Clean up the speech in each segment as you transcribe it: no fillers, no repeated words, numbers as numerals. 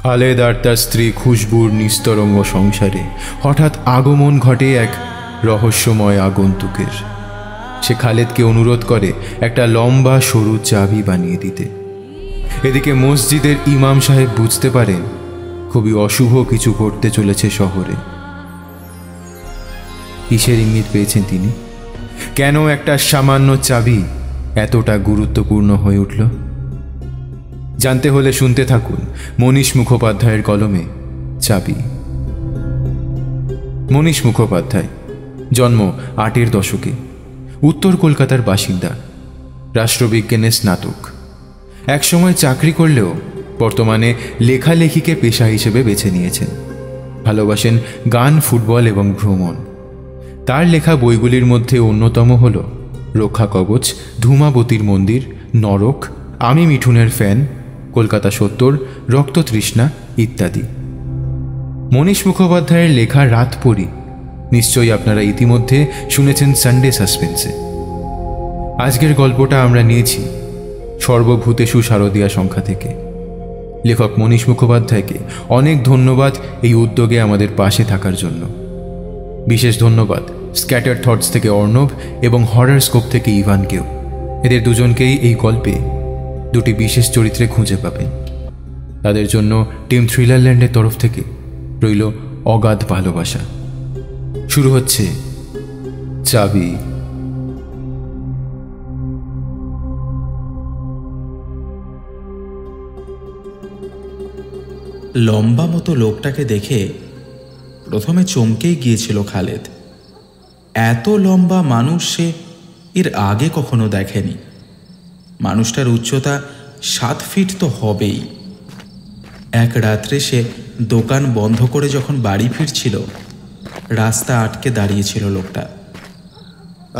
খালেদ আর তার স্ত্রী খুশবুর নিস্তরঙ্গ সংসারে হঠাৎ আগমন ঘটে এক রহস্যময় আগন্তুকের। সে খালেদকে অনুরোধ করে একটা লম্বা সরু চাবি বানিয়ে দিতে। এদিকে মসজিদের ইমাম সাহেব বুঝতে পারেন খুবই অশুভ কিছু ঘটতে চলেছে শহরে। কিসের ইঙ্গিত পেয়েছেন তিনি? কেন একটা সামান্য চাবি এতটা গুরুত্বপূর্ণ হয়ে উঠল? জানতে হলে শুনতে থাকুন মনীষ মুখোপাধ্যায়ের কলমে চাবি। মনীষ মুখোপাধ্যায় জন্ম ৮-এর দশকে, উত্তর কলকাতার বাসিন্দা, রাষ্ট্রবিজ্ঞানে স্নাতক। একসময় চাকরি করলেও বর্তমানে লেখালেখিকে পেশা হিসেবে বেছে নিয়েছেন। ভালোবাসেন গান, ফুটবল এবং ভ্রমণ। তার লেখা বইগুলির মধ্যে অন্যতম হল রক্ষা কবচ, ধূমাবতীর মন্দির, নরক, আমি মিঠুনের ফ্যান, কলকাতা ৭০, রক্ত তৃষ্ণা ইত্যাদি। মনীষ মুখোপাধ্যায়ের লেখা রাত পড়ি নিশ্চয়ই আপনারা ইতিমধ্যে শুনেছেন সানডে সাসপেন্সে। আজকের গল্পটা আমরা নিয়েছি সর্বভূতেষু শারদীয়া সংখ্যা থেকে। লেখক মনীষ মুখোপাধ্যায়কে অনেক ধন্যবাদ এই উদ্যোগে আমাদের পাশে থাকার জন্য। বিশেষ ধন্যবাদ স্ক্যাটার থটস থেকে অর্ণব এবং হরর স্কোপ থেকে ইভানকেও। এদের দুজনকেই এই গল্পে দুটি বিশেষ চরিত্রে খুঁজে পাবেন। তাদের জন্য টিম থ্রিলারল্যান্ডের তরফ থেকে রইল অগাধ ভালোবাসা। শুরু হচ্ছে চাবি। লম্বা মতো লোকটাকে দেখে প্রথমে চমকেই গিয়েছিল খালেদ। এত লম্বা মানুষ সে এর আগে কখনো দেখেনি। মানুষটার উচ্চতা 7 ফিট তো হবেই। এক রাত্রে সে দোকান বন্ধ করে যখন বাড়ি ফিরছিল, রাস্তা আটকে দাঁড়িয়েছিল লোকটা।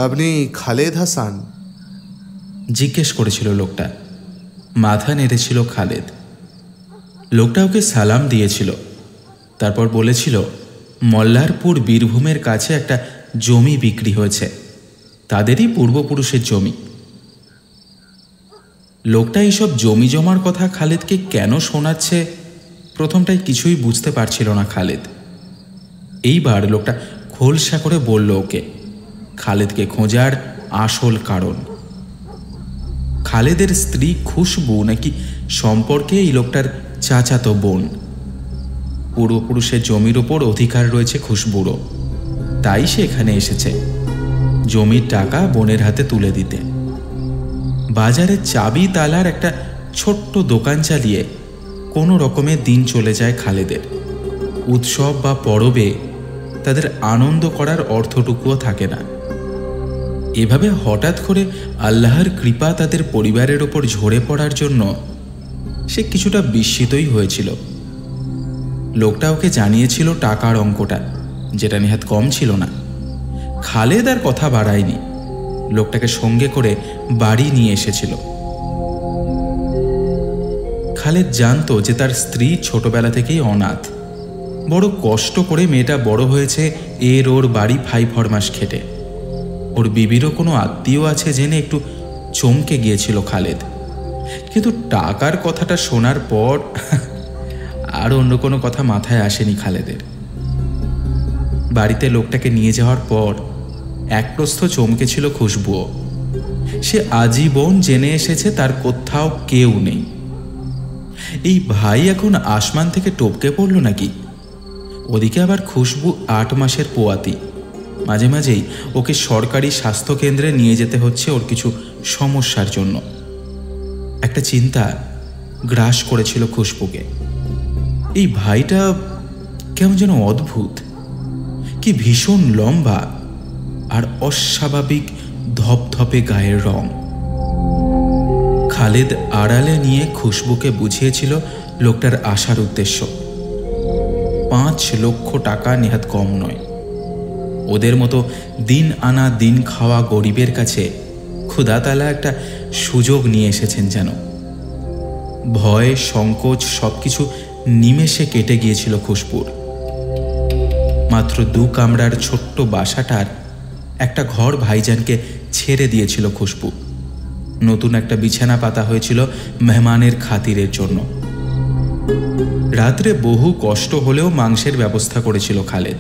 আপনি খালেদ হাসান? জিজ্ঞেস করেছিল লোকটা। মাথা নেড়েছিল খালেদ। লোকটা ওকে সালাম দিয়েছিল, তারপর বলেছিল মল্লারপুর বীরভূমের কাছে একটা জমি বিক্রি হয়েছে, তাদেরই পূর্বপুরুষের জমি। লোকটা এইসব জমি জমার কথা খালেদকে কেন শোনাচ্ছে প্রথমটাই কিছুই বুঝতে পারছিল না খালেদ। এইবার লোকটা খোলসা করে বলল ওকে খালেদকে খোঁজার আসল কারণ। খালেদের স্ত্রী খুশবু নাকি সম্পর্কে এই লোকটার চাচাতো বোন। পূর্বপুরুষের জমির ওপর অধিকার রয়েছে খুশবুরও, তাই সে এখানে এসেছে জমির টাকা বোনের হাতে তুলে দিতে। বাজারে চাবি তালার একটা ছোট্ট দোকান চালিয়ে কোনো রকমে দিন চলে যায় খালেদের। উৎসব বা পরবে তাদের আনন্দ করার অর্থটুকুও থাকে না। এভাবে হঠাৎ করে আল্লাহর কৃপা তাদের পরিবারের ওপর ঝরে পড়ার জন্য সে কিছুটা বিস্মিতই হয়েছিল। লোকটা ওকে জানিয়েছিল টাকার অঙ্কটা, যেটা নেহাত কম ছিল না। খালেদ আর কথা বাড়ায়নি, লোকটাকে সঙ্গে করে বাড়ি নিয়ে এসেছিল। খালেদ জানতো যে তার স্ত্রী ছোটবেলা থেকেই অনাথ। বড় কষ্ট করে মেয়েটা বড় হয়েছে ওর বাড়ি 5 মাস খেটে। ওর বিবিরও কোনো আত্মীয় আছে জেনে একটু চমকে গিয়েছিল খালেদ। কিন্তু টাকার কথাটা শোনার পর আর অন্য কোনো কথা মাথায় আসেনি খালেদের। বাড়িতে লোকটাকে নিয়ে যাওয়ার পর এক প্রস্থ চমকে ছিল খুশবুও। সে আজীবন জেনে এসেছে তার কোথাও কেউ নেই। এই ভাই এখন আসমান থেকে টপকে পড়ল নাকি? ওদিকে আবার খুশবু 8 মাসের পোয়াতি। মাঝে মাঝেই ওকে সরকারি স্বাস্থ্যকেন্দ্রে নিয়ে যেতে হচ্ছে ওর কিছু সমস্যার জন্য। একটা চিন্তা গ্রাস করেছিল খুশবুকে। এই ভাইটা কেমন যেন অদ্ভুত, কি ভীষণ লম্বা আর অস্বাভাবিক ধপধপে গায়ের রং। খালেদ আড়ালে নিয়ে খুশবুকে বুঝিয়েছিল লোকটার আসার উদ্দেশ্য। 5 লক্ষ টাকা নেহাত কম নয়। ওদের মতো দিন আনা দিন খাওয়া গরিবের কাছে খোদাতালা একটা সুযোগ নিয়ে এসেছেন যেন। ভয়, সংকোচ সবকিছু নিমেষে কেটে গিয়েছিল খুশবুর। মাত্র 2 কামরার ছোট্ট বাসাটার একটা ঘর ভাইজানকে ছেড়ে দিয়েছিল খুশবু। নতুন একটা বিছানা পাতা হয়েছিল মেহমানের খাতিরের জন্য। রাত্রে বহু কষ্ট হলেও মাংসের ব্যবস্থা করেছিল খালেদ।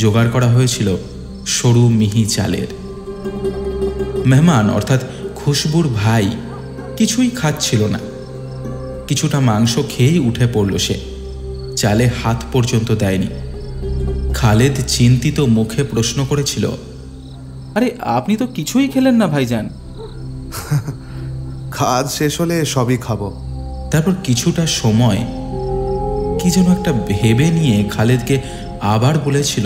জোগাড় করা হয়েছিল সরু মিহি চালের। মেহমান অর্থাৎ খুশবুর ভাই কিছুই খাচ্ছিল না। কিছুটা মাংস খেয়েই উঠে পড়ল সে, চালে হাত পর্যন্ত দেয়নি। খালেদ চিন্তিত মুখে প্রশ্ন করেছিল, আরে আপনি তো কিছুই খেলেন না ভাইজান। কাজ শেষ হলে সবই খাবো। তারপর কিছুটা সময় কি যেন একটা ভেবে নিয়ে খালেদকে আবার বলেছিল,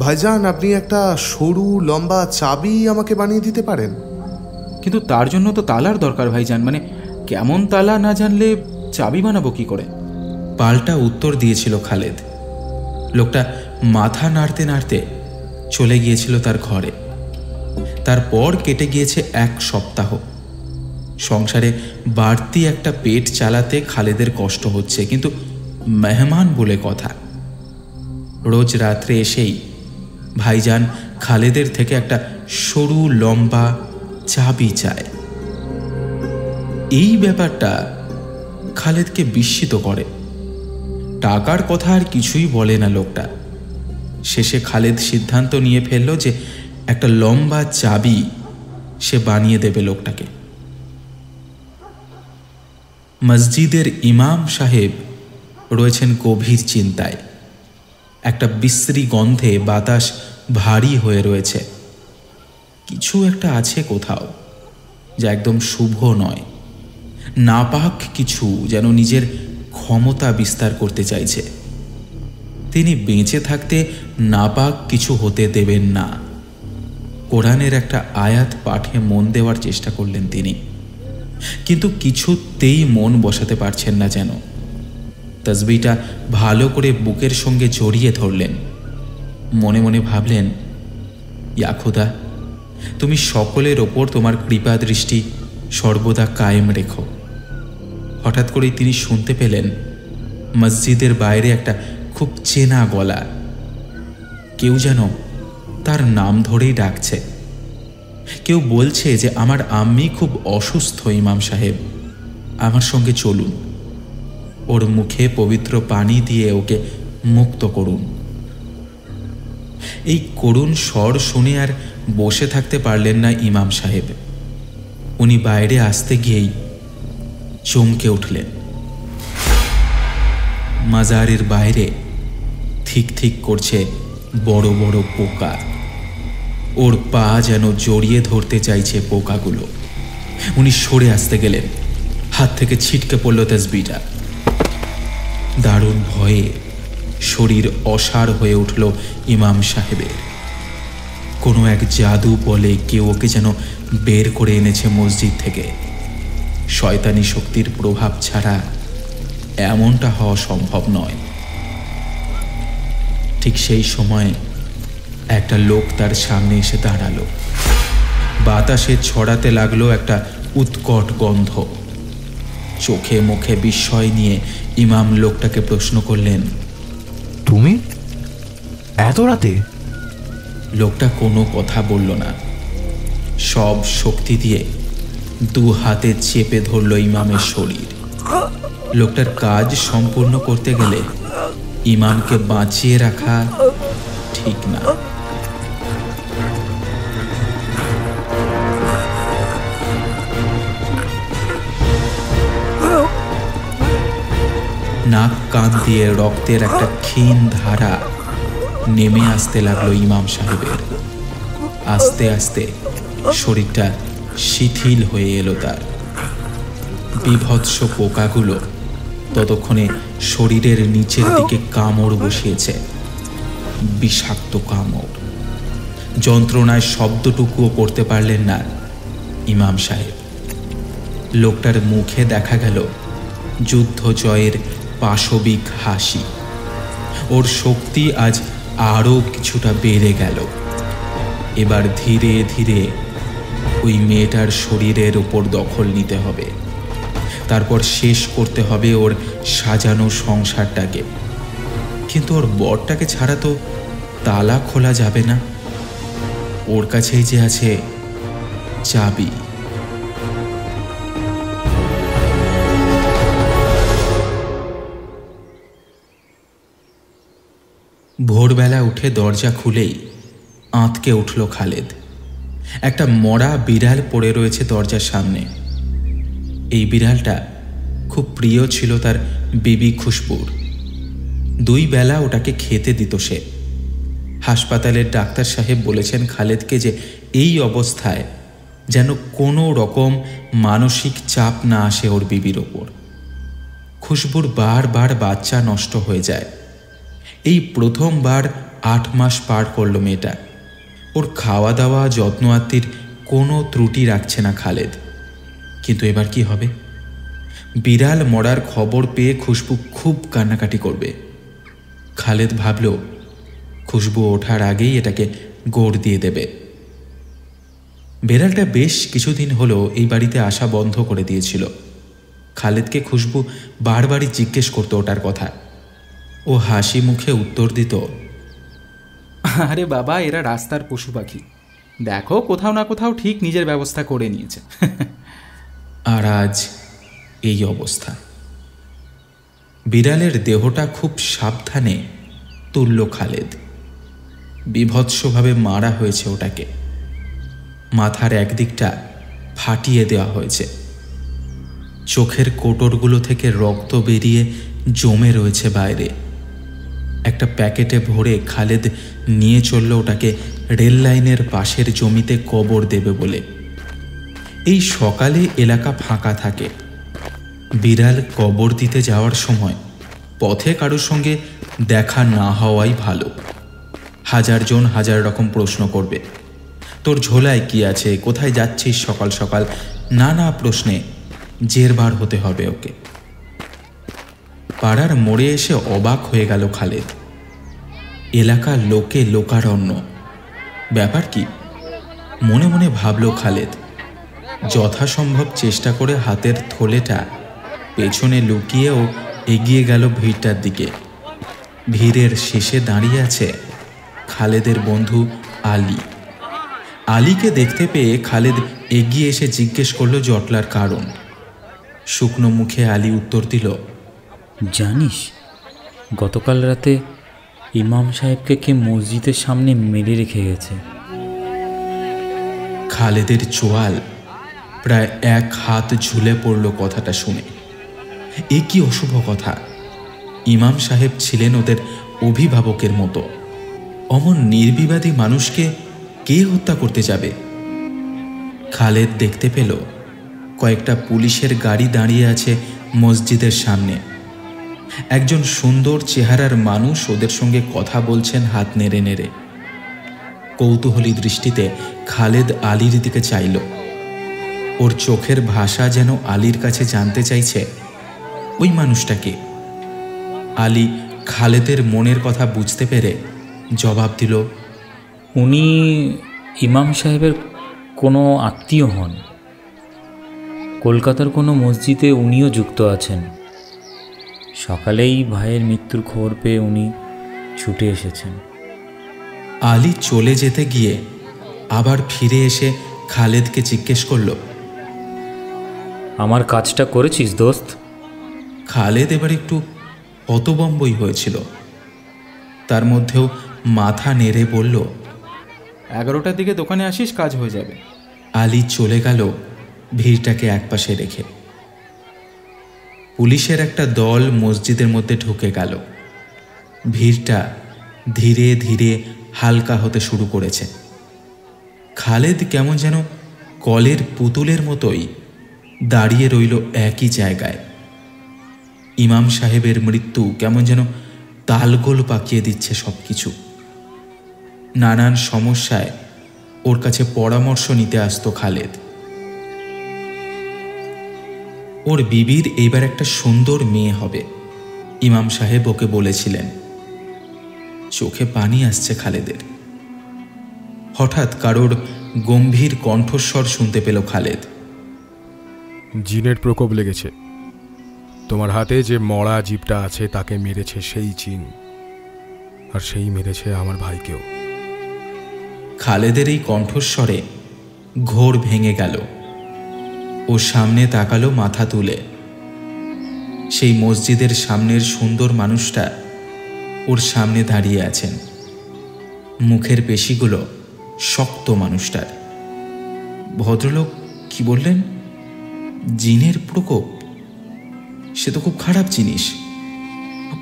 ভাইজান, আপনি একটা সরু লম্বা চাবি আমাকে বানিয়ে দিতে পারেন? কিন্তু তার জন্য তো তালার দরকার ভাইজান, মানে কেমন তালা না জানলে চাবি বানাবো কি করে? পাল্টা উত্তর দিয়েছিল খালেদ। লোকটা মাথা নাড়তে নাড়তে চলে গিয়েছিল তার ঘরে। তারপর কেটে গিয়েছে 1 সপ্তাহ। সংসারে বাড়তি একটা পেট চালাতে খালেদের কষ্ট হচ্ছে, কিন্তু মেহমান বলে কথা। রোজ রাত্রে এসেই ভাইজান খালেদের থেকে একটা সরু লম্বা চাবি চায়। এই ব্যাপারটা খালেদকে বিস্মিত করে। টাকার কথা আর কিছুই বলে না লোকটা। শেষে খালেদ সিদ্ধান্ত নিয়ে ফেলল যে একটা লম্বা চাবি সে বানিয়ে দেবে লোকটাকে। মসজিদের ইমাম সাহেব রয়েছেন গভীর চিন্তায়। একটা বিশ্রী গন্ধে বাতাস ভারী হয়ে রয়েছে। কিছু একটা আছে কোথাও যা একদম শুভ নয়। নাপাক কিছু যেন নিজের ক্ষমতা বিস্তার করতে চাইছে। তিনি বেঁচে থাকতে নাপাক কিছু হতে দেবেন না। কোরআনের একটা আয়াত পাঠে মন দেওয়ার চেষ্টা করলেন তিনি, কিন্তু কিছুতেই মন বসাতে পারছেন না যেন। তসবিটা ভালো করে বুকের সঙ্গে জড়িয়ে ধরলেন। মনে মনে ভাবলেন, ইয়া খোদা, তুমি সকলের ওপর তোমার কৃপা দৃষ্টি সর্বদা কায়েম রেখো। হঠাৎ করেই তিনি শুনতে পেলেন মসজিদের বাইরে একটা খুব চেনা গলা। কেউ যেন তার নাম ধরেই ডাকছে। কেউ বলছে যে আমার আম্মি খুব অসুস্থ ইমাম সাহেব, আমার সঙ্গে চলুন, ওর মুখে পবিত্র পানি দিয়ে ওকে মুক্ত করুন। এই করুণ স্বর শুনে আর বসে থাকতে পারলেন না ইমাম সাহেব। উনি বাইরে আসতে গিয়েই চমকে উঠলেন। মাজারের বাইরে ঠিক ঠিক করছে বড় বড় পোকা। ওর পা যেন জড়িয়ে ধরতে চাইছে পোকাগুলো। উনি সরে আসতে গেলেন, হাত থেকে ছিটকে পড়ল তসবিটা। দারুণ ভয়ে শরীর অসাড় হয়ে উঠল ইমাম সাহেবের। কোনো এক জাদু বলে কেউ ওকে যেন বের করে এনেছে মসজিদ থেকে। শয়তানি শক্তির প্রভাব ছাড়া এমনটা হওয়া সম্ভব নয়। ঠিক সেই সময় একটা লোক তার সামনে এসে দাঁড়ালো। বাতাসে ছড়াতে লাগলো একটা উৎকট গন্ধ। চোখে মুখে বিস্ময় নিয়ে ইমাম লোকটাকে প্রশ্ন করলেন, তুমি এত রাতে? লোকটা কোনো কথা বলল না। সব শক্তি দিয়ে 2 হাতে চেপে ধরল ইমামের শরীর। লোকটার কাজ সম্পূর্ণ করতে গেলে ইমামকে বাঁচিয়ে রাখা ঠিক না। নাক কান দিয়ে রক্তের একটা ক্ষীণ ধারা নেমে আসতে লাগলো ইমাম সাহেবের। আস্তে আস্তে শরীরটা শিথিল হয়ে এলো তার। বিভৎস পোকাগুলো ততক্ষণে শরীরের নিচের দিকে কামড় বসিয়েছে, বিষাক্ত কামড়। যন্ত্রণায় শব্দটুকুও করতে পারলেন না ইমাম সাহেব। লোকটার মুখে দেখা গেল যুদ্ধ জয়ের পাশবিক হাসি। ওর শক্তি আজ আরও কিছুটা বেড়ে গেল। এবার ধীরে ধীরে ওই মেয়েটার শরীরের ওপর দখল নিতে হবে। তারপর শেষ করতে হবে ওর সাজানো সংসারটাকে। কিন্তু ওর বরটাকে ছাড়া তো তালা খোলা যাবে না। ওর কাছেই যে আছে চাবি। ভোরবেলা উঠে দরজা খুলেই আঁতকে উঠল খালেদ। একটা মরা বিড়াল পড়ে রয়েছে দরজার সামনে। এই বিড়ালটা খুব প্রিয় ছিল তার বিবি খুশবুর। 2 বেলা ওটাকে খেতে দিত সে। হাসপাতালের ডাক্তার সাহেব বলেছেন খালেদকে যে এই অবস্থায় যেন কোনো রকম মানসিক চাপ না আসে ওর বিবির ওপর। খুশবুর বারবার বাচ্চা নষ্ট হয়ে যায়। এই প্রথমবার 8 মাস পার করল মেয়েটা। ওর খাওয়া দাওয়া যত্ন আত্তির কোনো ত্রুটি রাখছে না খালেদ। কিন্তু এবার কি হবে? বিড়াল মরার খবর পেয়ে খুশবু খুব কান্নাকাটি করবে। খালেদ ভাবল খুশবু ওঠার আগেই এটাকে গোড় দিয়ে দেবে। বিড়ালটা বেশ কিছুদিন হলো এই বাড়িতে আসা বন্ধ করে দিয়েছিল। খালেদকে খুশবু বারবারই জিজ্ঞেস করতো ওটার কথা। ও হাসি মুখে উত্তর দিত, আরে বাবা, এরা রাস্তার পশু পাখি, দেখো কোথাও না কোথাও ঠিক নিজের ব্যবস্থা করে নিয়েছে। আর আজ এই অবস্থা। বিড়ালের দেহটা খুব সাবধানে তুলল খালেদ। বিভৎসভাবে মারা হয়েছে ওটাকে। মাথার একদিকটা ফাটিয়ে দেওয়া হয়েছে। চোখের কোটরগুলো থেকে রক্ত বেরিয়ে জমে রয়েছে বাইরে। একটা প্যাকেটে ভরে খালেদ নিয়ে চলল ওটাকে রেল লাইনের পাশের জমিতে কবর দেবে বলে। এই সকালে এলাকা ফাঁকা থাকে। বিড়াল কবর দিতে যাওয়ার সময় পথে কারোর সঙ্গে দেখা না হওয়াই ভালো। 1000 জন 1000 রকম প্রশ্ন করবে। তোর ঝোলায় কি আছে, কোথায় যাচ্ছিস সকাল সকাল, নানা প্রশ্নে জেরবার হতে হবে ওকে। পাড়ার মোড়ে এসে অবাক হয়ে গেল খালেদ। এলাকার লোকে লোকারণ্য। ব্যাপার কি? মনে মনে ভাবল খালেদ। যথাসম্ভব চেষ্টা করে হাতের থলেটা পেছনে লুকিয়েও এগিয়ে গেল ভিড়টার দিকে। ভিড়ের শেষে দাঁড়িয়ে আছে খালেদের বন্ধু আলী। আলীকে দেখতে পেয়ে খালেদ এগিয়ে এসে জিজ্ঞেস করল জটলার কারণ। শুকনো মুখে আলী উত্তর দিল, জানিস গতকাল রাতে ইমাম সাহেবকে কে মসজিদের সামনে মেরে রেখে গেছে। খালেদের চোয়াল প্রায় 1 হাত ঝুলে পড়ল কথাটা শুনে। এ কি অশুভ কথা! ইমাম সাহেব ছিলেন ওদের অভিভাবকের মতো। অমন নির্বিবাদী মানুষকে কে হত্যা করতে যাবে? খালেদ দেখতে পেল কয়েকটা পুলিশের গাড়ি দাঁড়িয়ে আছে মসজিদের সামনে। একজন সুন্দর চেহারার মানুষ ওদের সঙ্গে কথা বলছেন হাত নেড়ে নেড়ে। কৌতূহলী দৃষ্টিতে খালেদ আলীর দিকে চাইল। ওর চোখের ভাষা যেন আলীর কাছে জানতে চাইছে ওই মানুষটাকে। আলী খালেদের মনের কথা বুঝতে পেরে জবাব দিল, উনি ইমাম সাহেবের কোনো আত্মীয় হন। কলকাতার কোনো মসজিদে উনিও যুক্ত আছেন। সকালেই ভাইয়ের মৃত্যুর খবর পেয়ে উনি ছুটে এসেছেন। আলী চলে যেতে গিয়ে আবার ফিরে এসে খালেদকে জিজ্ঞেস করল, আমার কাজটা করেছিস দোস্ত? খালেদ এবার একটু হতবম্বই হয়েছিল। তার মধ্যেও মাথা নেড়ে বলল, 11টার দিকে দোকানে আসিস, কাজ হয়ে যাবে। আলী চলে গেল ভিড়টাকে একপাশে রেখে। পুলিশের একটা দল মসজিদের মধ্যে ঢুকে গেল। ভিড়টা ধীরে ধীরে হালকা হতে শুরু করেছে। খালেদ কেমন যেন কলের পুতুলের মতোই দাঁড়িয়ে রইল একই জায়গায়। ইমাম সাহেবের মৃত্যু কেমন যেন তালগোল পাকিয়ে দিচ্ছে সবকিছু। নানান সমস্যায় ওর কাছে পরামর্শ নিতে আসতো খালেদ। ওর বিবির এইবার একটা সুন্দর মেয়ে হবে, ইমাম সাহেব ওকে বলেছিলেন। চোখে পানি আসছে খালেদের। হঠাৎ কারোর গম্ভীর কণ্ঠস্বর শুনতে পেল খালেদ। জিনের প্রকোপ লেগেছে। তোমার হাতে যে মরা জীবটা আছে তাকে মেরেছে সেই জিন, আর সেই মেরেছে আমার ভাইকেও। খালেদের এই কণ্ঠস্বরে ঘোর ভেঙে গেল। ও সামনে তাকালো মাথা তুলে। সেই মসজিদের সামনের সুন্দর মানুষটা ওর সামনে দাঁড়িয়ে আছেন। মুখের পেশিগুলো শক্ত মানুষটার। ভদ্রলোক কি বললেন? জিনের প্রকোপ? সে তো খুব খারাপ জিনিস।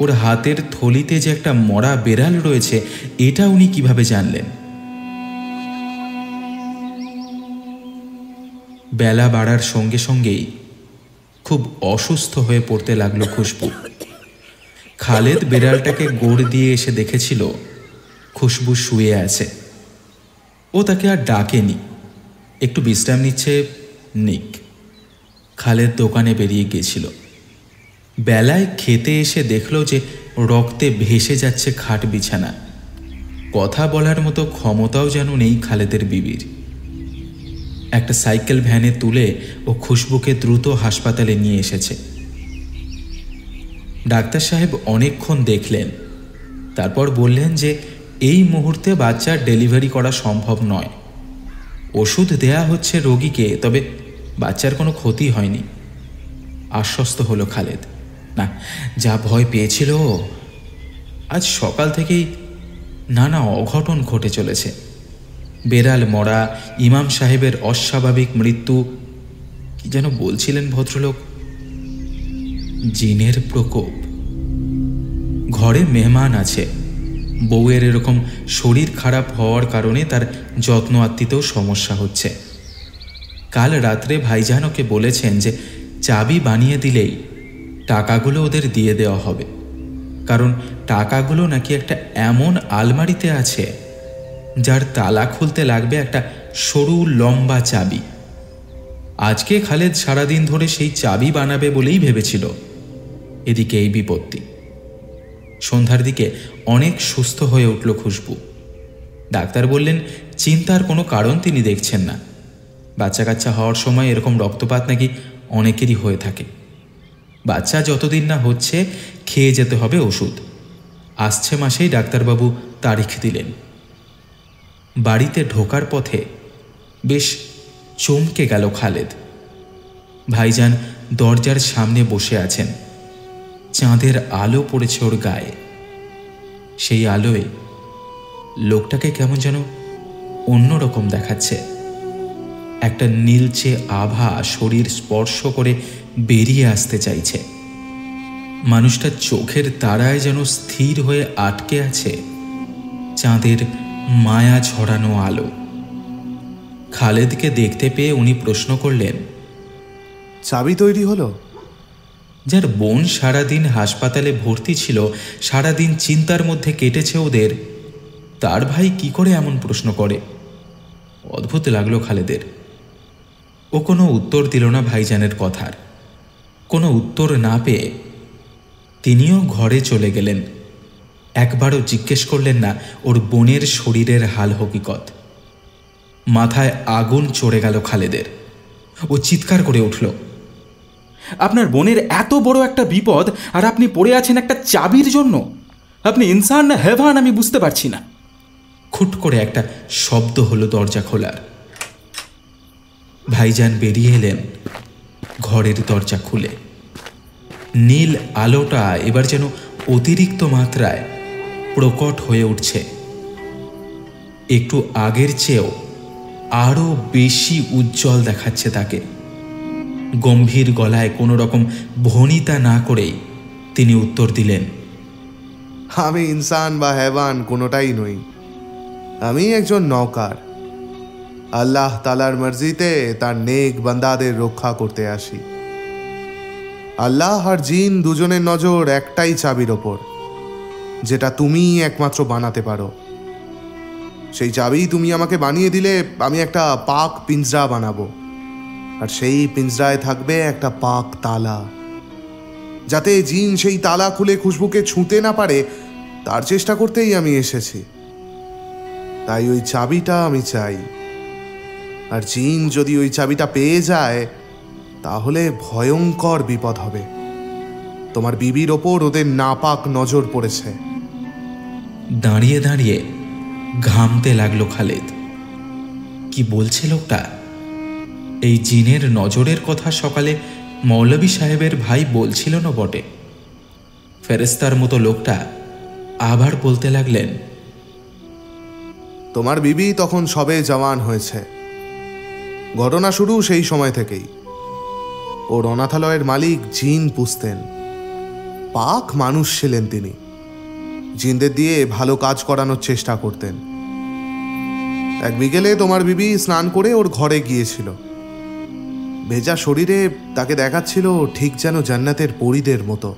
ওর হাতের থলিতে যে একটা মরা বেড়াল রয়েছে এটা উনি কিভাবে জানলেন? বেলা বাড়ার সঙ্গে সঙ্গেই খুব অসুস্থ হয়ে পড়তে লাগলো খুশবু। খালেদ বেড়ালটাকে গোড় দিয়ে এসে দেখেছিল খুশবু শুয়ে আছে। ও তাকে আর ডাকেনি, একটু বিশ্রাম নিচ্ছে নিক। খালেদ দোকানে বেরিয়ে গিয়েছিল। বেলায় খেতে এসে দেখল যে রক্তে ভেসে যাচ্ছে খাট বিছানা। কথা বলার মতো ক্ষমতাও যেন নেই খালেদের বিবির। একটা সাইকেল ভ্যানে তুলে ও খুশবুকে দ্রুত হাসপাতালে নিয়ে এসেছে। ডাক্তার সাহেব অনেকক্ষণ দেখলেন, তারপর বললেন যে এই মুহূর্তে বাচ্চার ডেলিভারি করা সম্ভব নয়। ওষুধ দেয়া হচ্ছে রোগীকে, তবে বাচ্চার কোনো ক্ষতি হয়নি। আশ্বস্ত হলো খালেদ। না, যা ভয় পেয়েছিল আজ সকাল থেকেই নানা অঘটন ঘটে চলেছে। বেড়াল মরা, ইমাম সাহেবের অস্বাভাবিক মৃত্যু, কি যেন বলছিলেন ভদ্রলোক? জিনের প্রকোপ। ঘরে মেহমান আছে। বউয়ের এরকম শরীর খারাপ হওয়ার কারণে তার যত্ন আত্মীতেও সমস্যা হচ্ছে। কাল রাত্রে ভাইজান ওকে বলেছেন যে চাবি বানিয়ে দিলেই টাকাগুলো ওদের দিয়ে দেওয়া হবে, কারণ টাকাগুলো নাকি একটা এমন আলমারিতে আছে যার তালা খুলতে লাগবে একটা সরু লম্বা চাবি। আজকে খালেদ সারাদিন ধরে সেই চাবি বানাবে বলেই ভেবেছিল। এদিকে এই বিপত্তি। সন্ধ্যার দিকে অনেক সুস্থ হয়ে উঠল খুশবু। ডাক্তার বললেন চিন্তার কোনো কারণ তিনি দেখছেন না। বাচ্চা কাচ্চা হওয়ার সময় এরকম রক্তপাত নাকি অনেকেরই হয়ে থাকে। বাচ্চা যতদিন না হচ্ছে খেয়ে যেতে হবে ওষুধ। আসছে মাসেই ডাক্তারবাবু তারিখ দিলেন। বাড়িতে ঢোকার পথে বেশ চমকে গেল খালেদ। ভাইজান দরজার সামনে বসে আছেন। চাঁদের আলো পড়েছে ওর গায়ে। সেই আলোয় লোকটাকে কেমন যেন অন্যরকম দেখাচ্ছে। একটা নীলচে আভা শরীর স্পর্শ করে বেরিয়ে আসতে চাইছে। মানুষটার চোখের তারায় যেন স্থির হয়ে আটকে আছে চাঁদের মায়া ঝরানো আলো। খালেদকে দেখতে পেয়ে উনি প্রশ্ন করলেন, চাবি তৈরি হলো? যার বোন সারাদিন হাসপাতালে ভর্তি ছিল, সারাদিন চিন্তার মধ্যে কেটেছে ওদের, তার ভাই কি করে এমন প্রশ্ন করে? অদ্ভুত লাগলো খালেদের। ও কোনো উত্তর দিল না ভাইজানের কথার। কোনো উত্তর না পেয়ে তিনিও ঘরে চলে গেলেন। একবারও জিজ্ঞেস করলেন না ওর বোনের শরীরের হাল হকিকত। মাথায় আগুন চড়ে গেল খালেদের। ও চিৎকার করে উঠল, আপনার বোনের এত বড় একটা বিপদ আর আপনি পড়ে আছেন একটা চাবির জন্য? আপনি ইনসান না হেভান আমি বুঝতে পারছি না। খুট করে একটা শব্দ হলো দরজা খোলার। ভাইজান বেরিয়ে এলেন ঘরের দরজা খুলে। নীল আলোটা এবার যেন অতিরিক্ত মাত্রায় প্রকট হয়ে উঠছে। একটু আগের চেয়েও আরও বেশি উজ্জ্বল দেখাচ্ছে তাকে। গম্ভীর গলায় কোনো রকম ভনিতা না করেই তিনি উত্তর দিলেন, আমি ইনসান বা হেবান কোনোটাই নই। আমি একজন নৌকার। আল্লাহ তালার মর্জিতে তার নেক বান্দাদের রক্ষা করতে আসি। আল্লাহ আর জিন দুজনের নজর একটাই চাবির ওপর, যেটা তুমি একমাত্র বানাতে পারো। সেই চাবি তুমি আমাকে বানিয়ে দিলে আমি একটা পাক পিঞ্জরা বানাবো, আর সেই পিঞ্জরায় থাকবে একটা পাক তালা, যাতে জিন সেই তালা খুলে খুশবুকে ছুঁতে না পারে তার চেষ্টা করতেই আমি এসেছি। তাই ওই চাবিটা আমি চাই। আর জিন যদি ওই চাবিটা পেয়ে যায় তাহলে ভয়ঙ্কর বিপদ হবে। তোমার বিবির ওপর ওদের নাপাক নজর পড়েছে। দাঁড়িয়ে দাঁড়িয়ে ঘামতে লাগলো খালেদ। কি বলছে লোকটা? এই জিনের নজরের কথা সকালে মৌলভী সাহেবের ভাই বলছিল না বটে। ফেরেস্তার মতো লোকটা আবার বলতে লাগলেন, তোমার বিবি তখন সবে জওয়ান হয়েছে। ঘটনা শুরু সেই সময় থেকেই। ওর অনাথালয়ের মালিক জিন পুষতেন। পাক মানুষ ছিলেন তিনি। জিনদের দিয়ে ভালো কাজ করানোর চেষ্টা করতেন। এক বিকেলে তোমার বিবি স্নান করে ওর ঘরে গিয়েছিল। ভেজা শরীরে তাকে দেখাচ্ছিল ঠিক যেন জান্নাতের পরীদের মতো।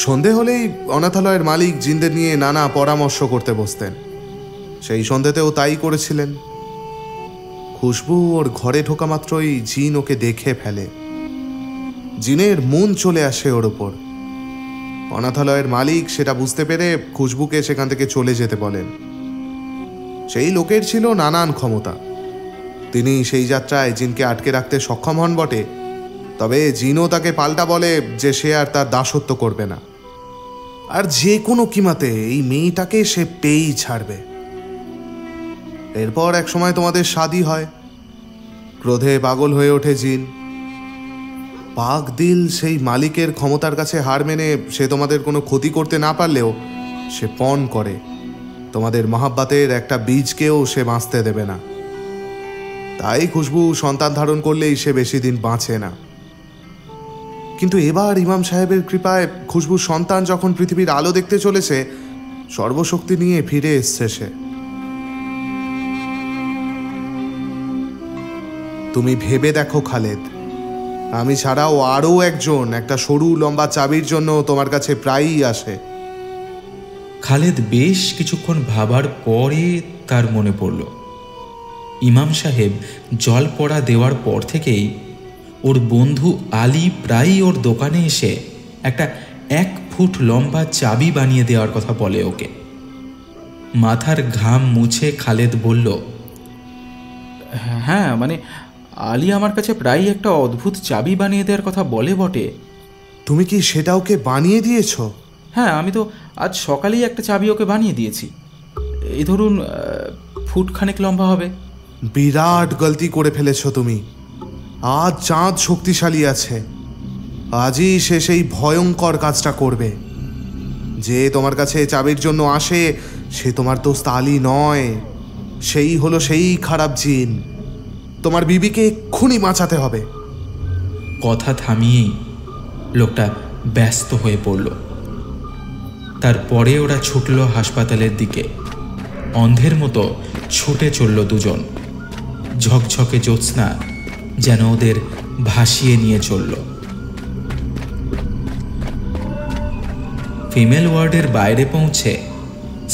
সন্ধে হলেই অনাথালয়ের মালিক জিনদের নিয়ে নানা পরামর্শ করতে বসতেন। সেই সন্ধেতেও তাই করেছিলেন। খুশবু ওর ঘরে ঢোকা মাত্রই জিন ওকে দেখে ফেলে। জিনের মন চলে আসে ওর ওপর। অনাথালয়ের মালিক সেটা বুঝতে পেরে খুশবুকে সেখান থেকে চলে যেতে বলেন। সেই লোকের ছিল নানান ক্ষমতা। তিনি সেই যাত্রায় জিনকে আটকে রাখতে সক্ষম হন বটে, তবে জিনও তাকে পাল্টা বলে যে সে আর তার দাসত্ব করবে না, আর যে কোনো কিমাতে এই মেয়েটাকে সে পেয়েই ছাড়বে। এরপর এক সময় তোমাদের শাদী হয়। ক্রোধে পাগল হয়ে ওঠে জিন। পাক দিল সেই মালিকের ক্ষমতার কাছে হার মেনে সে তোমাদের কোনো ক্ষতি করতে না পারলেও সে পণ করে তোমাদের মহাব্বাতের একটা বীজকেও সে বাঁচতে দেবে না। তাই খুশবু সন্তান ধারণ করলেই সে বেশি দিন বাঁচে না। কিন্তু এবার ইমাম সাহেবের কৃপায় খুশবুর সন্তান যখন পৃথিবীর আলো দেখতে চলেছে, সর্বশক্তি নিয়ে ফিরে এসছে সে। তুমি ভেবে দেখো খালেদ, আমি ছাড়াও আরও একজন একটা সরু লম্বা চাবির জন্য তোমার কাছে প্রায়ই আসে। খালেদ বেশ কিছুক্ষণ ভাবার পরে তার মনে পড়ল, ইমাম সাহেব জল পড়া দেওয়ার পর থেকেই ওর বন্ধু আলী প্রায়ই ওর দোকানে এসে একটা 1 ফুট লম্বা চাবি বানিয়ে দেওয়ার কথা বলে ওকে। মাথার ঘাম মুছে খালেদ বলল, হ্যাঁ, মানে আলী আমার কাছে প্রায়ই একটা অদ্ভুত চাবি বানিয়ে দেওয়ার কথা বলে বটে। তুমি কি সেটা ওকে বানিয়ে দিয়েছ? হ্যাঁ, আমি তো আজ সকালেই একটা চাবি ওকে বানিয়ে দিয়েছি। এই ধরুন ফুটখানেক লম্বা হবে। বিরাট গলতি করে ফেলেছ তুমি। আজ চাঁদ শক্তিশালী আছে। আজই সে সেই ভয়ঙ্কর কাজটা করবে। যে তোমার কাছে চাবির জন্য আসে সে তোমার দোস্ত আলী নয়, সেই হলো সেই খারাপ জিন। তোমার বিবিকে এক্ষুনি বাঁচাতে হবে। কথা থামিয়েই লোকটা ব্যস্ত হয়ে পড়ল। তারপরে ওরা ছুটল হাসপাতালের দিকে। অন্ধের মতো ছুটে চলল দুজন। ঝকঝকে জ্যোৎস্না যেন ওদের ভাসিয়ে নিয়ে চলল। ফিমেল ওয়ার্ডের বাইরে পৌঁছে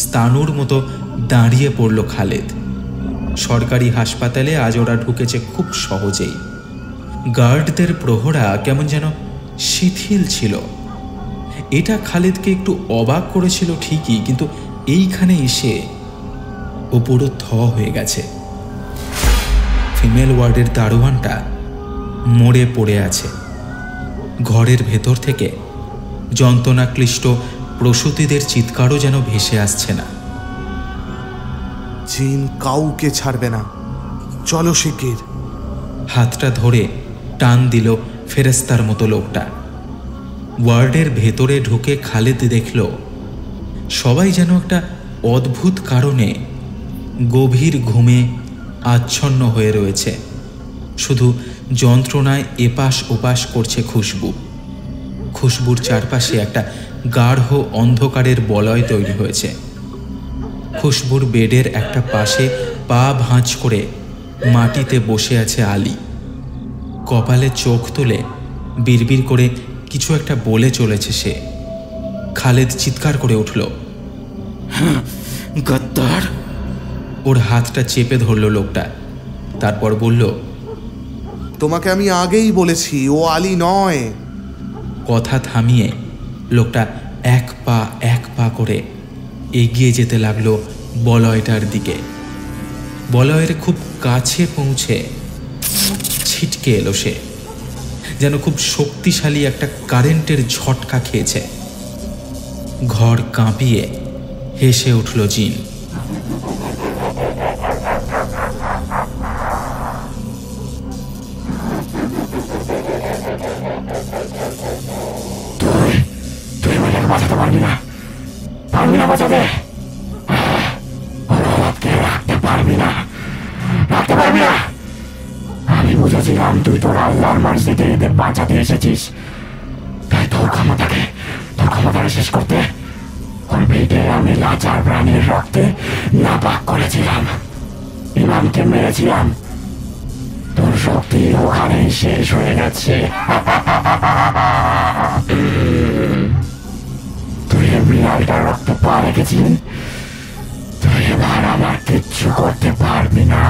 স্তানুর মতো দাঁড়িয়ে পড়ল খালেদ। সরকারি হাসপাতালে আজ ওরা ঢুকেছে খুব সহজেই। গার্ডদের প্রহরা কেমন যেন শিথিল ছিল। এটা খালেদকে একটু অবাক করেছিল ঠিকই, কিন্তু এইখানে এসে ও পুরো থ হয়ে গেছে। ফিমেল ওয়ার্ডের দারোয়ানটা মরে পড়ে আছে। ঘরের ভেতর থেকে যন্ত্রণাক্লিষ্ট প্রসূতিদের চিৎকারও যেন ভেসে আসছে না। জিন কাউকে ছাড়বে না, চলো শিগগির। হাতটা ধরে টান দিল ফেরেস্তার মতো লোকটা। ওয়ার্ডের ভেতরে ঢুকে খালেদ দেখল সবাই যেন একটা অদ্ভুত কারণে গভীর ঘুমে আচ্ছন্ন হয়ে রয়েছে। শুধু যন্ত্রণায় এপাশ ওপাশ করছে খুশবু। খুশবুর চারপাশে একটা গাঢ় অন্ধকারের বলয় তৈরি হয়েছে। খুশবুর বেডের একটা পাশে পা ভাঁজ করে মাটিতে বসে আছে আলী। কপালে চোখ তুলে বিড়বিড় করে কিছু একটা বলে চলেছে সে। খালেদ চিৎকার করে উঠল, গদ্দার! ওর হাতটা চেপে ধরল লোকটা। তারপর বলল, তোমাকে আমি আগেই বলেছি ও আলী নয়। কথা থামিয়ে লোকটা এক পা করে এগিয়ে যেতে লাগলো বলয়টার দিকে। বলয়ের খুব কাছে পৌঁছে ছিটকে এলো সে, যেন খুব শক্তিশালী একটা কারেন্টের ঝটকা খেয়েছে। ঘর কাঁপিয়ে হেসে উঠল জিন। তুই বাজাতে পারবি না, পারবি না বাঁচাতে? রাখতে পারবি না, রাখতে পারবি না। আমি বুঝেছিলাম তুই তোর আল্লাহর মার্জিতে এদের বাঁচাতে এসেছিস, তাই তোর ক্ষমতাকে শেষ করতে ওর পেটে আমি লাচার প্রাণীর রক্তে নাপাক করেছিলাম, ইমামকে মেরেছিলাম। তোর শক্তি ওখানেই শেষ হয়ে গেছে। তুই বিড়ালটার রক্ত পা রেখেছিলি, তুই এবার আমার কিচ্ছু করতে পারবি না।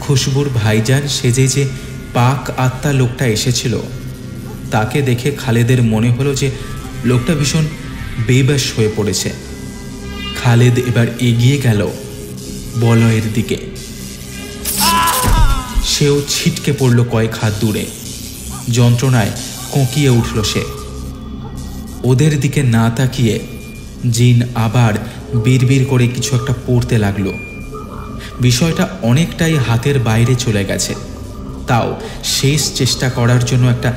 খুশবুর ভাইজান সেজে যে পাক আত্মা লোকটা এসেছিল তাকে দেখে খালেদের মনে হলো যে লোকটা ভীষণ বেবশ হয়ে পড়েছে। খালেদ এবার এগিয়ে গেল বলয়ের দিকে। সেও ছিটকে পড়ল কয়েক হাত দূরে। যন্ত্রণায় কোঁকিয়ে উঠল সে। ওদের দিকে না তাকিয়ে জিন আবার বিড়বিড় করে কিছু একটা পড়তে লাগলো। বিষয়টা অনেকটাই হাতের বাইরে চলে গেছে, তাও শেষ চেষ্টা করার জন্য একটা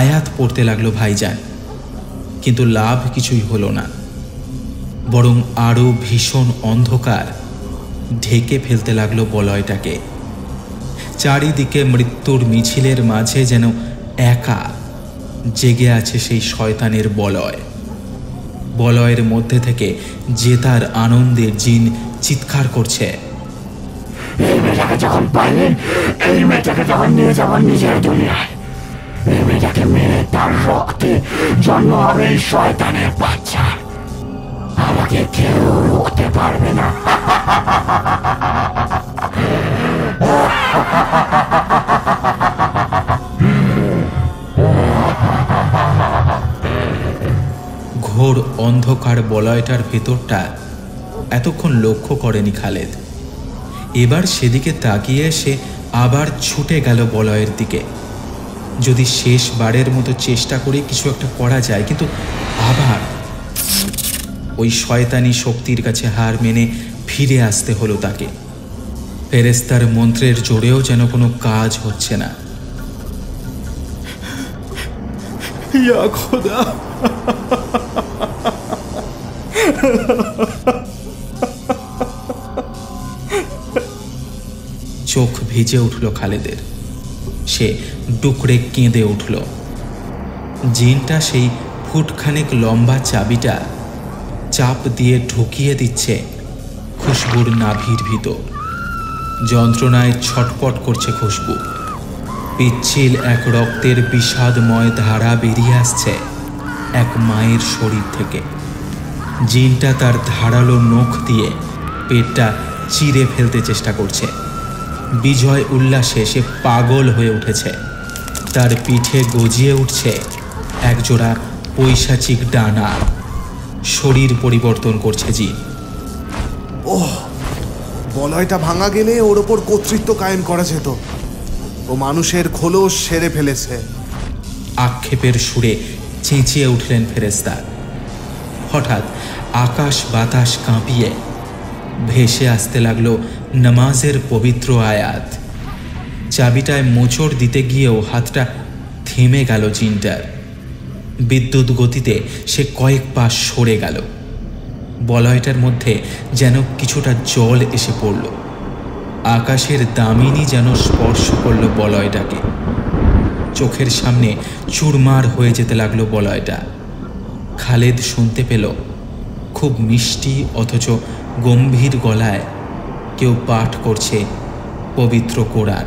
আয়াত পড়তে লাগলো ভাইজান। কিন্তু লাভ কিছুই হলো না, বরং আরও ভীষণ অন্ধকার ঢেকে ফেলতে লাগলো বলয়টাকে। চারিদিকে মৃত্যুর মিছিলের মাঝে যেন একা জেগে আছে সেই শয়তানের বলয়। বলয়ের মধ্যে থেকে জেতার আনন্দে জিন চিৎকার করছে, এই মেয়েটাকে যখন পাইলেন, এই মেয়েটাকে যখন নিয়ে যাবেন নিজের দুনিয়ায়, এই মেয়েটাকে মেরে তার রক্তে জন্ম হবে এই শয়তানের বাচ্চা। আমাকে কেউ রুখতে পারবে না। ঘোর অন্ধকার বলয়টার ভেতরটা এতক্ষণ লক্ষ্য করেনি খালেদ। এবার সেদিকে তাকিয়ে সে আবার ছুটে গেল বলয়ের দিকে। যদি শেষবারের মতো চেষ্টা করে কিছু একটা করা যায়, কিন্তু আবার ওই শয়তানি শক্তির কাছে হার মেনে ফিরে আসতে হলো তাকে। ফেরেস্তার মন্ত্রের জোরেও যেন কোনো কাজ হচ্ছে না। ইয়া খোদা, চোখ ভিজে উঠল খালেদের। সে ডুকরে কেঁদে উঠল। জিনটা সেই ফুটখানেক লম্বা চাবিটা চাপ দিয়ে ঢুকিয়ে দিচ্ছে খুশবুর নাভির ভিতর। যন্ত্রণায় ছটপট করছে খুশবু। পিচ্ছিল এক রক্তের বিষাদময় ধারা বেরিয়ে আসছে এক মায়ের শরীর থেকে। জিনটা তার ধারালো নখ দিয়ে পেটটা চিরে ফেলতে চেষ্টা করছে। বিজয় উল্লাসে সে পাগল হয়ে উঠেছে। তার পিঠে গজিয়ে উঠছে একজোড়া পৈশাচিক ডানা। শরীর পরিবর্তন করছে জিন। ওহ, বলয়টা ভাঙা গেলে ওর ওপর কর্তৃত্ব কায়েম করা যেত। ও মানুষের খোলস সেরে ফেলেছে। আক্ষেপের সুরে চেঁচিয়ে উঠলেন ফেরেশতা। হঠাৎ আকাশ বাতাস কাঁপিয়ে ভেসে আসতে লাগলো নামাজের পবিত্র আয়াত। চাবিটায় মোচড় দিতে গিয়েও হাতটা থেমে গেল জিনটার। বিদ্যুৎ গতিতে সে কয়েক পা সরে গেল। বলয়টার মধ্যে যেন কিছুটা জল এসে পড়ল। আকাশের দামিনী যেন স্পর্শ করল বলয়টাকে। চোখের সামনে চুরমার হয়ে যেতে লাগলো বলয়টা। খালেদ শুনতে পেল খুব মিষ্টি অথচ গম্ভীর গলায় কেউ পাঠ করছে পবিত্র কোরআন।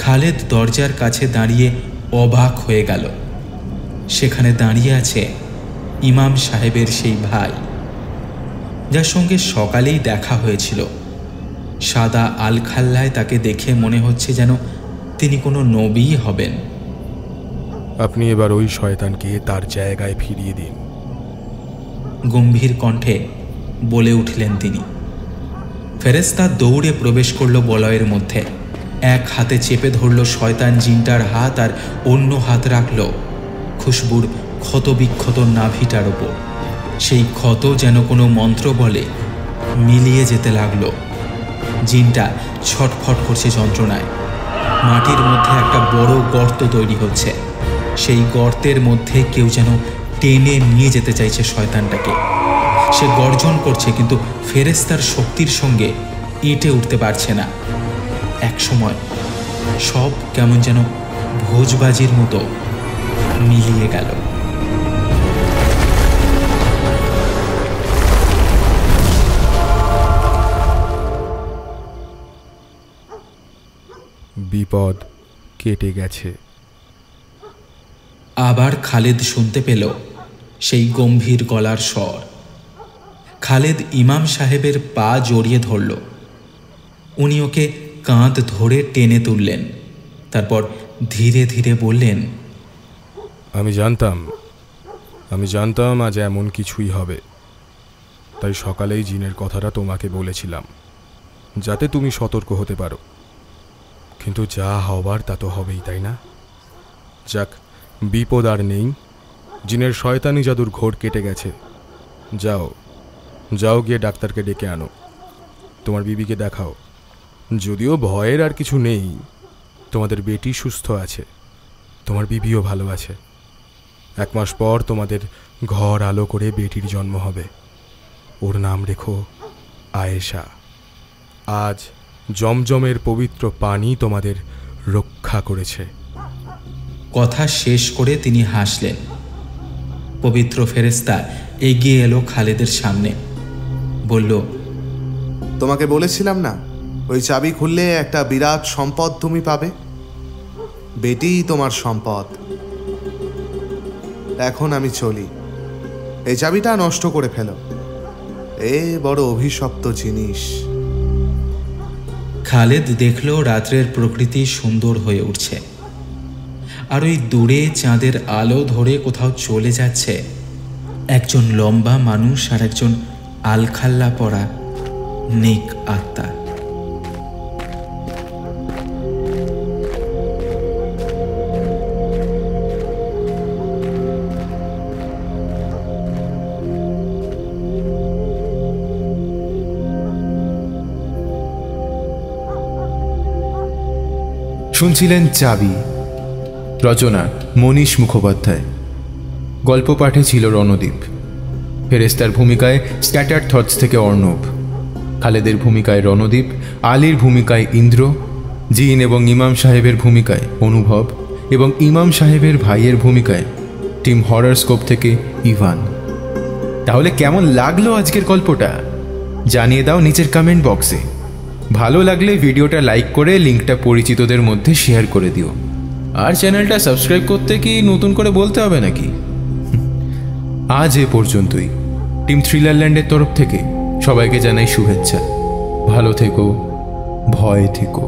খালেদ দরজার কাছে দাঁড়িয়ে অবাক হয়ে গেল। সেখানে দাঁড়িয়ে আছে ইমাম সাহেবের সেই ভাই, যার সঙ্গে সকালেই দেখা হয়েছিল। সাদা আলখাল্লায় তাকে দেখে মনে হচ্ছে যেন তিনি কোনো নবী হবেন। আপনি এবার ওই শয়তানকে তার জায়গায় ফিরিয়ে দিন, গম্ভীর কণ্ঠে বলে উঠলেন তিনি। ফেরেশতা দৌড়ে প্রবেশ করল বলয়ের মধ্যে। এক হাতে চেপে ধরল শয়তান জিনটার হাত, আর অন্য হাত রাখল খুশবুর ক্ষতবিক্ষত নাভিটার ওপর। সেই ক্ষত যেন কোনো মন্ত্র বলে মিলিয়ে যেতে লাগলো। জিনটা ছটফট করছে যন্ত্রণায়। মাটির মধ্যে একটা বড় গর্ত তৈরি হচ্ছে। সেই গর্তের মধ্যে কেউ যেন টেনে নিয়ে যেতে চাইছে শয়তানটাকে। সে গর্জন করছে, কিন্তু ফেরেশতার শক্তির সঙ্গে এঁটে উঠতে পারছে না। এক সময় সব কেমন যেন ভোজবাজির মতো মিলিয়ে গেল। বিপদ কেটে গেছে। আবার খালেদ শুনতে পেল সেই গম্ভীর গলার স্বর। খালেদ ইমাম সাহেবের পা জড়িয়ে ধরল। উনি ওকে কাঁধ ধরে টেনে তুললেন। তারপর ধীরে ধীরে বললেন, আমি জানতাম আজ এমন কিছুই হবে, তাই সকালেই জিনের কথাটা তোমাকে বলেছিলাম, যাতে তুমি সতর্ক হতে পারো। কিন্তু যা হবার তা তো হবেই, তাই না? যাক, বিপদ আর নেই। জিনের শয়তানি জাদুর ঘোর কেটে গেছে। যাও গিয়ে ডাক্তারকে ডেকে আনো, তোমার বিবিকে দেখাও। যদিও ভয়ের আর কিছু নেই, তোমাদের বেটি সুস্থ আছে, তোমার বিবিও ভালো আছে। 1 মাস পর তোমাদের ঘর আলো করে বেটির জন্ম হবে। ওর নাম রেখো আয়েশা। আজ জমজমের পবিত্র পানি তোমাদের রক্ষা করেছে। কথা শেষ করে তিনি হাসলেন। পবিত্র ফেরেশতা এগিয়ে এলো খালেদের সামনে, বলল, তোমাকে বলেছিলাম না, ওই চাবি খুললে একটা বিরাট সম্পদ তুমি পাবে। বেটিই তোমার সম্পদ। এখন আমি চলি, এই চাবিটা নষ্ট করে ফেলো। এ বড় অভিশপ্ত জিনিস। খালেদ দেখল রাত্রের প্রকৃতি সুন্দর হয়ে উঠছে, আর ওই দূরে চাঁদের আলো ধরে কোথাও চলে যাচ্ছে একজন লম্বা মানুষ আর একজন আলখাল্লা পরা নেক আত্মা। শুনছিলেন চাবি, রচনা মনীষ মুখোপাধ্যায়, গল্প পাঠে ছিল রণদীপ, ফেরেশতার ভূমিকায় স্ক্যাটার থটস থেকে অর্ণব, খালেদের ভূমিকায় রণদীপ, আলীর ভূমিকায় ইন্দ্র, জিন এবং ইমাম সাহেবের ভূমিকায় অনুভব এবং ইমাম সাহেবের ভাইয়ের ভূমিকায় টিম হররস্কোপ থেকে ইভান। তাহলে কেমন লাগলো আজকের গল্পটা? জানিয়ে দাও নিচের কমেন্ট বক্সে। ভালো লাগলে ভিডিওটা লাইক করে লিঙ্কটা পরিচিতদের মধ্যে শেয়ার করে দিও। আর চ্যানেলটা সাবস্ক্রাইব করতে কি নতুন করে বলতে হবে নাকি? আজ এ পর্যন্তই। টিম থ্রিলারল্যান্ডের তরফ থেকে সবাইকে জানাই শুভেচ্ছা। ভালো থেকো, ভয় থেকো।